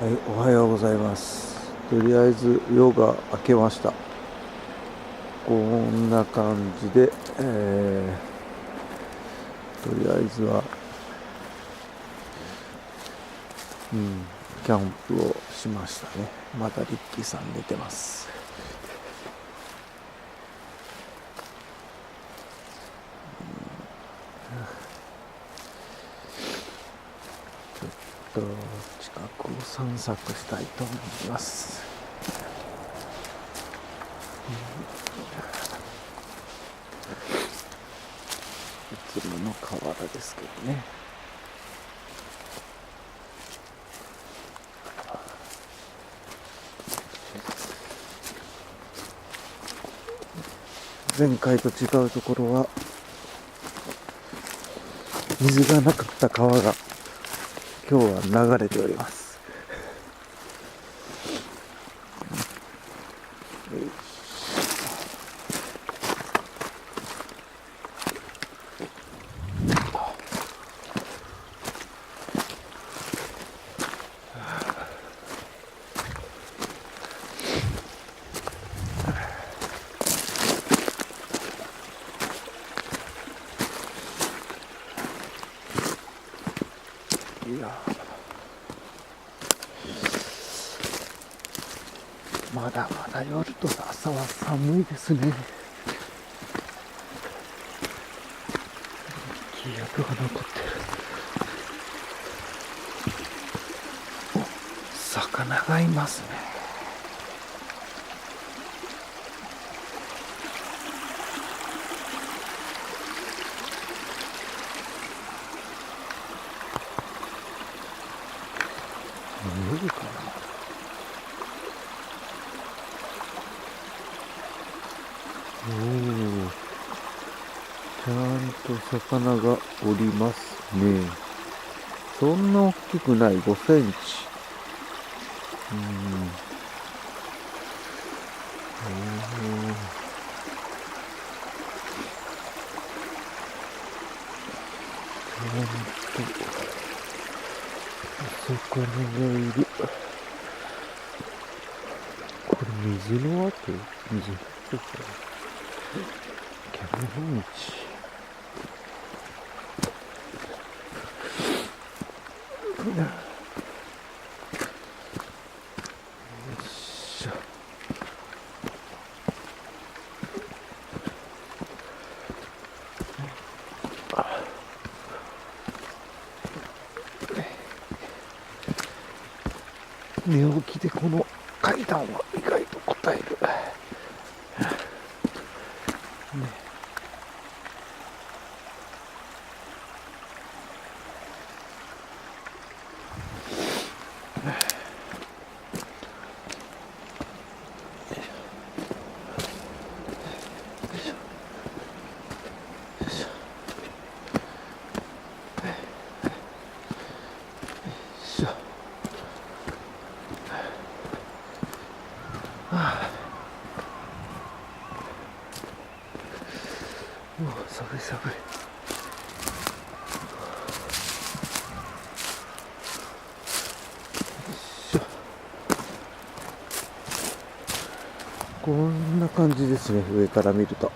はい、おはようございます。とりあえず夜が明けました。こんな感じで、とりあえずは、キャンプをしましたね。またリッキーさん寝てます。ちょっと近くを散策したいと思います。いつもの河原ですけどね。前回と違うところは水がなかった川が今日は流れております。いや、まだまだ夜と朝は寒いですね。記憶が残ってる。魚がいますね。見えるかな。おお、ちゃんと魚がおりますね。そんな大きくない、5センチ。おお、ちゃんとお魚がいる。これ水の跡？水の跡か。獣道。よいしょ。寝起きでこの階段は意外と答える。寒い寒い。こんな感じですね、上から見ると。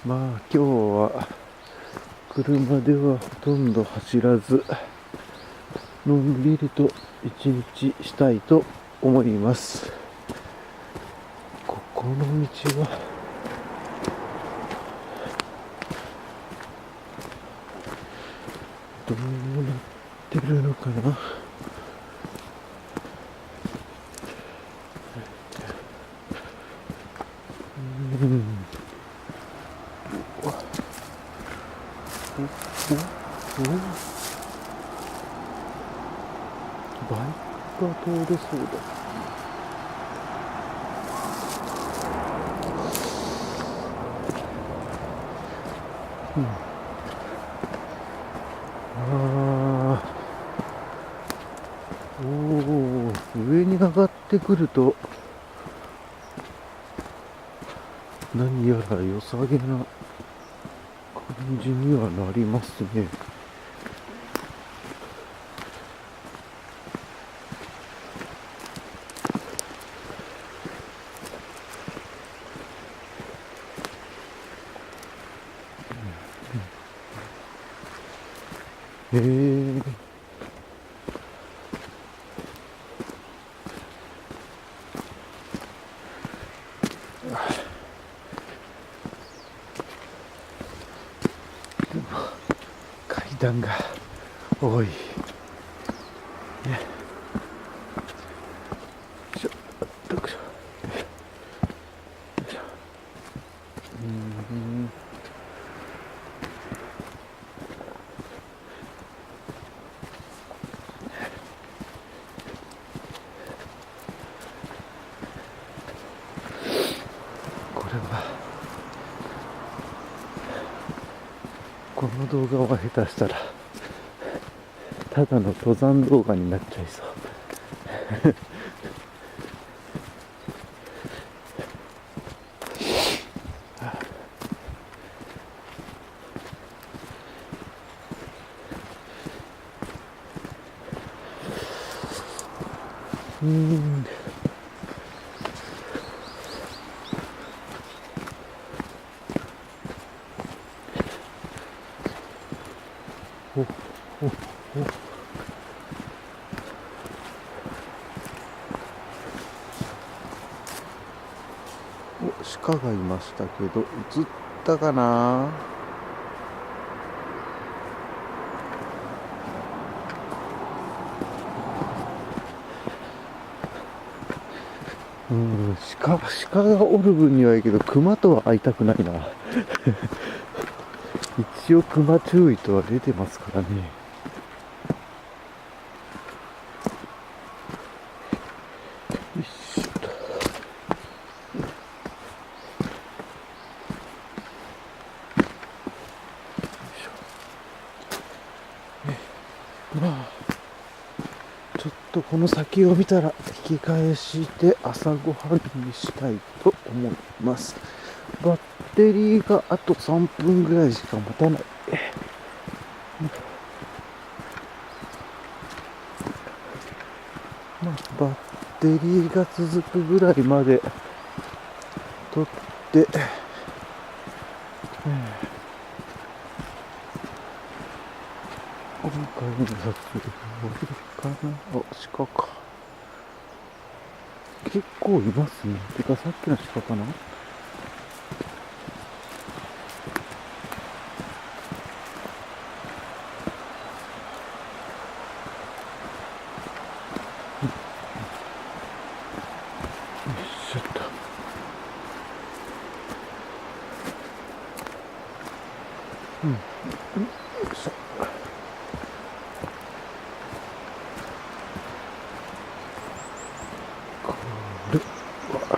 まあ今日は車ではほとんど走らず、のんびりと一日したいと思います。ここの道はどうなってるのかな。バイクが通れそうだ。うん、あー、おー、上に上がってくると何やら良さげな感じにはなりますね。へえ。階段が多い。よいしょ、どこしょ。これは、この動画は下手したらただの登山動画になっちゃいそう。おお鹿がいましたけど、映ったかな。うん、鹿がおる分にはいいけど、熊とは会いたくないな。一応熊注意とは出てますからね。よいしょと。まあ、ちょっとこの先を見たら引き返して朝ごはんにしたいと思います。バッテリーがあと3分ぐらいしか持たない。まあ、バッテリーが続くぐらいまで取って、今回の撮影は終わりかな。あ、鹿か。結構いますね。てかさっきの鹿かな。ちょっと。よいしょ。これは。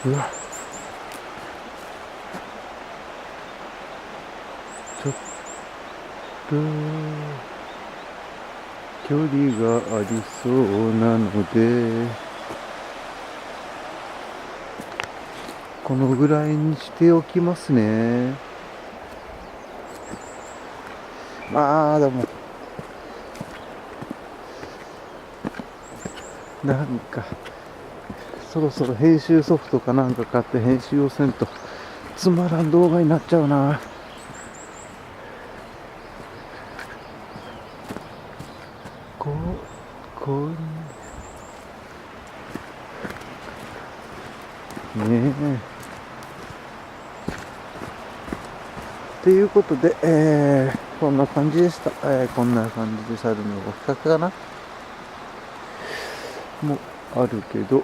うわ、ちょっと距離がありそうなので、このぐらいにしておきますね。まあでもなんかそろそろ編集ソフトかなんか買って編集をせんとつまらん動画になっちゃうな。こうねえ。ということで、こんな感じでした。こんな感じで猿の動きかけかなもあるけど、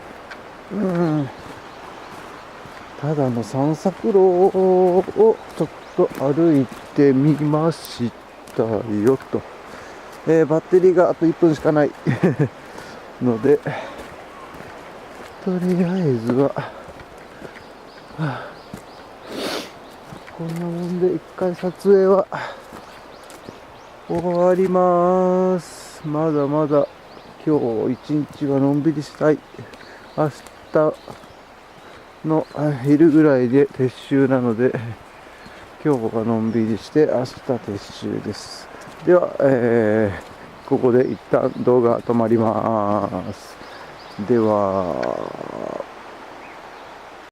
ただの散策路をちょっと歩いてみましたよと。バッテリーがあと1分しかないので、とりあえずは、こんなもんで1回撮影は終わります。まだまだ今日一日はのんびりしたい。明日の昼ぐらいで撤収なので、今日はのんびりして明日撤収です。では、ここで一旦動画止まります。では。